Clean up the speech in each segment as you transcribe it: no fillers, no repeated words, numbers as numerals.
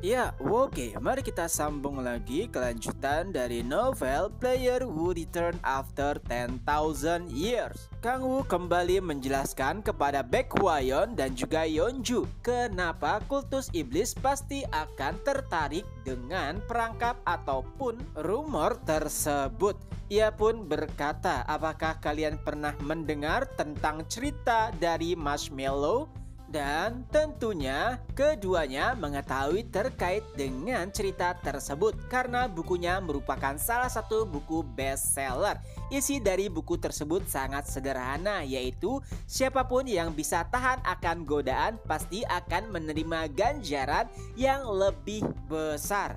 Ya, oke, mari kita sambung lagi kelanjutan dari novel Player Who Return After 10,000 Years. Kang Woo kembali menjelaskan kepada Baekhwayeon dan juga Yeonju kenapa kultus iblis pasti akan tertarik dengan perangkap ataupun rumor tersebut. Ia pun berkata, apakah kalian pernah mendengar tentang cerita dari Marshmallow? Dan tentunya keduanya mengetahui terkait dengan cerita tersebut karena bukunya merupakan salah satu buku bestseller. Isi dari buku tersebut sangat sederhana, yaitu siapapun yang bisa tahan akan godaan pasti akan menerima ganjaran yang lebih besar.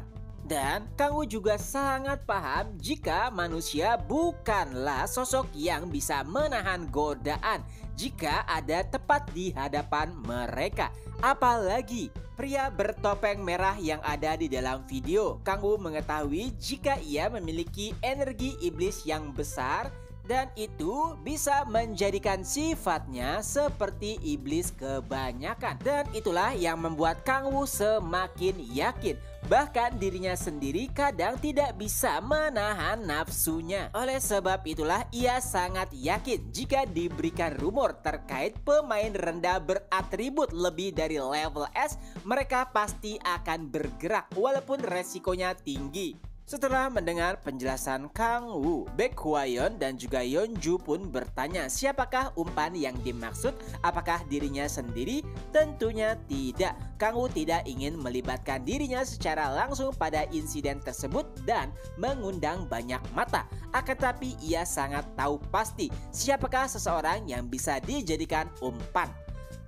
Dan Kang Woo juga sangat paham jika manusia bukanlah sosok yang bisa menahan godaan jika ada tepat di hadapan mereka. Apalagi pria bertopeng merah yang ada di dalam video. Kang Woo mengetahui jika ia memiliki energi iblis yang besar dan itu bisa menjadikan sifatnya seperti iblis kebanyakan. Dan itulah yang membuat Kang Woo semakin yakin. Bahkan dirinya sendiri kadang tidak bisa menahan nafsunya. Oleh sebab itulah ia sangat yakin jika diberikan rumor terkait pemain rendah beratribut lebih dari level S, mereka pasti akan bergerak walaupun resikonya tinggi. Setelah mendengar penjelasan Kang Woo, Baekhwayeon dan juga Yeonju pun bertanya siapakah umpan yang dimaksud, apakah dirinya sendiri? Tentunya tidak. Kang Woo tidak ingin melibatkan dirinya secara langsung pada insiden tersebut dan mengundang banyak mata. Akan tetapi ia sangat tahu pasti siapakah seseorang yang bisa dijadikan umpan.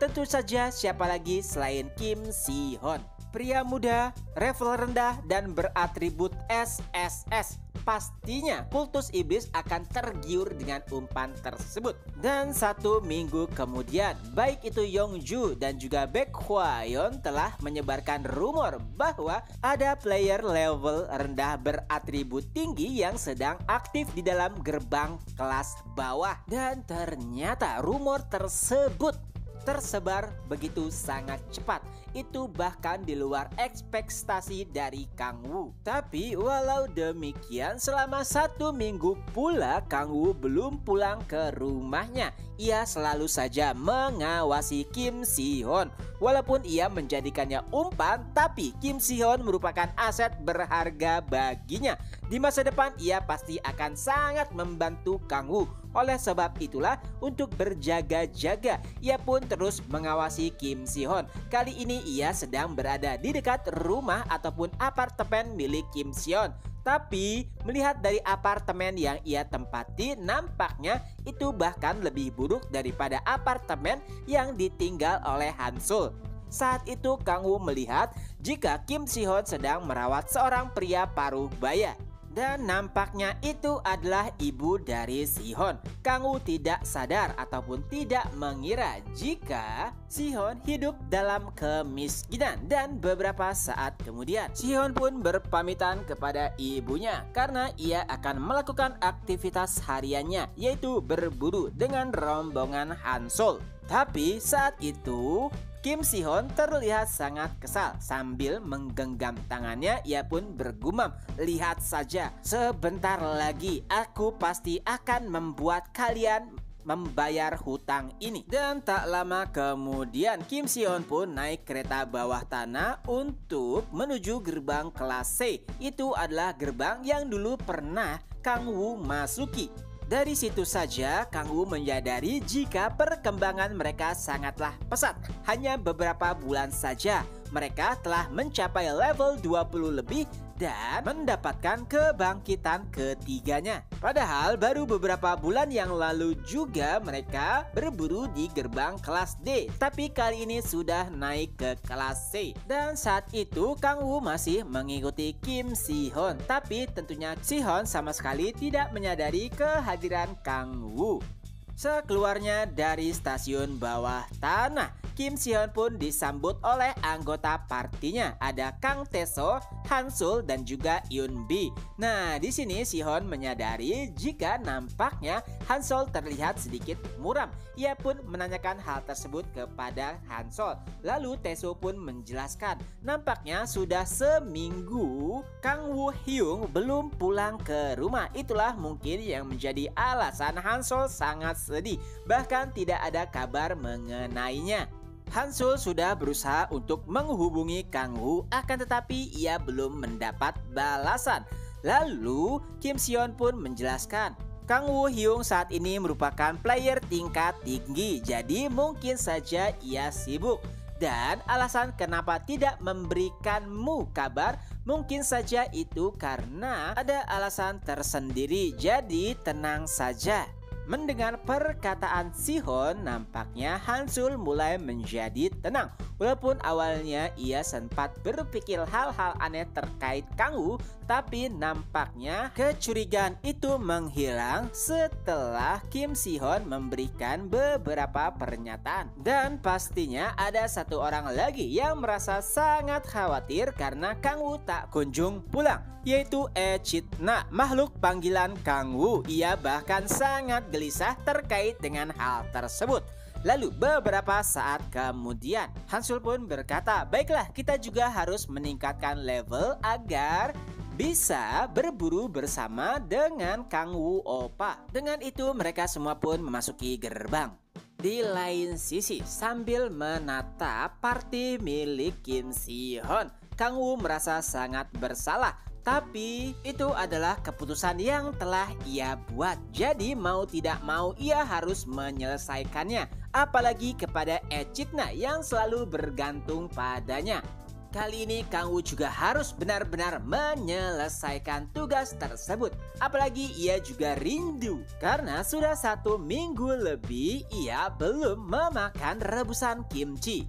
Tentu saja siapa lagi selain Kim Si-hyun. Pria muda, level rendah, dan beratribut SSS. Pastinya kultus iblis akan tergiur dengan umpan tersebut. Dan 1 minggu kemudian, baik itu Yeonju dan juga Baekhwayeon telah menyebarkan rumor bahwa ada player level rendah beratribut tinggi yang sedang aktif di dalam gerbang kelas bawah. Dan ternyata rumor tersebut tersebar begitu sangat cepat. Itu bahkan di luar ekspektasi dari Kang Woo. Tapi walau demikian, selama 1 minggu pula Kang Woo belum pulang ke rumahnya. Ia selalu saja mengawasi Kim Si-hyun. Walaupun ia menjadikannya umpan, tapi Kim Si-hyun merupakan aset berharga baginya. Di masa depan ia pasti akan sangat membantu Kang Woo. Oleh sebab itulah, untuk berjaga-jaga, ia pun terus mengawasi Kim Si-hyun. Kali ini ia sedang berada di dekat rumah ataupun apartemen milik Kim Si-hyun. Tapi melihat dari apartemen yang ia tempati, nampaknya itu bahkan lebih buruk daripada apartemen yang ditinggal oleh Han Sul. Saat itu Kang Woo melihat jika Kim Si-hyun sedang merawat seorang pria paruh baya. Dan nampaknya itu adalah ibu dari Si-hyun. Kang Woo tidak sadar ataupun tidak mengira jika Si-hyun hidup dalam kemiskinan. Dan beberapa saat kemudian Si-hyun pun berpamitan kepada ibunya karena ia akan melakukan aktivitas hariannya, yaitu berburu dengan rombongan Han Sul. Tapi saat itu Kim Si-hyun terlihat sangat kesal. Sambil menggenggam tangannya, ia pun bergumam, "Lihat saja, sebentar lagi aku pasti akan membuat kalian membayar hutang ini." Dan tak lama kemudian Kim Si-hyun pun naik kereta bawah tanah untuk menuju gerbang kelas C. Itu adalah gerbang yang dulu pernah Kang Woo masuki. Dari situ saja Kang Woo menyadari jika perkembangan mereka sangatlah pesat. Hanya beberapa bulan saja mereka telah mencapai level 20 lebih dan mendapatkan kebangkitan ketiganya. Padahal baru beberapa bulan yang lalu juga mereka berburu di gerbang kelas D, tapi kali ini sudah naik ke kelas C. Dan saat itu Kang Woo masih mengikuti Kim Si-hyun, tapi tentunya Si-hyun sama sekali tidak menyadari kehadiran Kang Woo. Sekeluarnya dari stasiun bawah tanah, Kim Si-hyun pun disambut oleh anggota partinya. Ada Kang Tae-soo, Han-sul, dan juga Yoon-bi. Nah, di sini Si-hyun menyadari jika nampaknya Han-sul terlihat sedikit muram. Ia pun menanyakan hal tersebut kepada Han-sul. Lalu Tae-soo pun menjelaskan, nampaknya sudah seminggu Kang Woo-hyung belum pulang ke rumah. Itulah mungkin yang menjadi alasan Han-sul sangat sedih. Bahkan tidak ada kabar mengenainya. Han-sul sudah berusaha untuk menghubungi Kang Woo, akan tetapi ia belum mendapat balasan. Lalu Kim Si-hyun pun menjelaskan, Kang Woo-hyung saat ini merupakan player tingkat tinggi, jadi mungkin saja ia sibuk. Dan alasan kenapa tidak memberikanmu kabar mungkin saja itu karena ada alasan tersendiri, jadi tenang saja. Mendengar perkataan Si-hyun, nampaknya Han-sul mulai menjadi tenang. Walaupun awalnya ia sempat berpikir hal-hal aneh terkait Kang Woo, tapi nampaknya kecurigaan itu menghilang setelah Kim Si-hyun memberikan beberapa pernyataan. Dan pastinya ada satu orang lagi yang merasa sangat khawatir karena Kang Woo tak kunjung pulang, yaitu Echidna, makhluk panggilan Kang Woo. Ia bahkan sangat gelisah terkait dengan hal tersebut. Lalu beberapa saat kemudian Han-sul pun berkata, baiklah, kita juga harus meningkatkan level agar bisa berburu bersama dengan Kang Woo Oppa. Dengan itu mereka semua pun memasuki gerbang. Di lain sisi, sambil menatap party milik Kim Si-hyun, Kang Woo merasa sangat bersalah. Tapi itu adalah keputusan yang telah ia buat. Jadi mau tidak mau ia harus menyelesaikannya. Apalagi kepada Echidna yang selalu bergantung padanya. Kali ini Kang Woo juga harus benar-benar menyelesaikan tugas tersebut. Apalagi ia juga rindu karena sudah 1 minggu lebih ia belum memakan rebusan kimchi.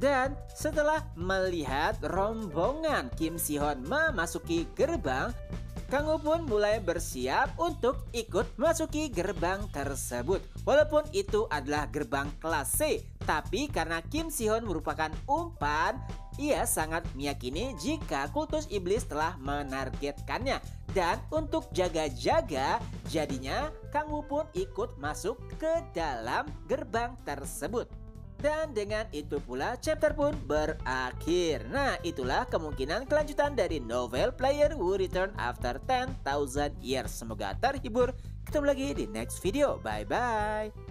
Dan setelah melihat rombongan Kim Si-hyun memasuki gerbang, Kang Woo pun mulai bersiap untuk ikut memasuki gerbang tersebut. Walaupun itu adalah gerbang kelas C, tapi karena Kim Si-hyun merupakan umpan, ia sangat meyakini jika kultus iblis telah menargetkannya. Dan untuk jaga-jaga, jadinya Kang Woo pun ikut masuk ke dalam gerbang tersebut. Dan dengan itu pula chapter pun berakhir. Nah, itulah kemungkinan kelanjutan dari novel Player Who Return After 10,000 Years. Semoga terhibur. Ketemu lagi di next video. Bye-bye.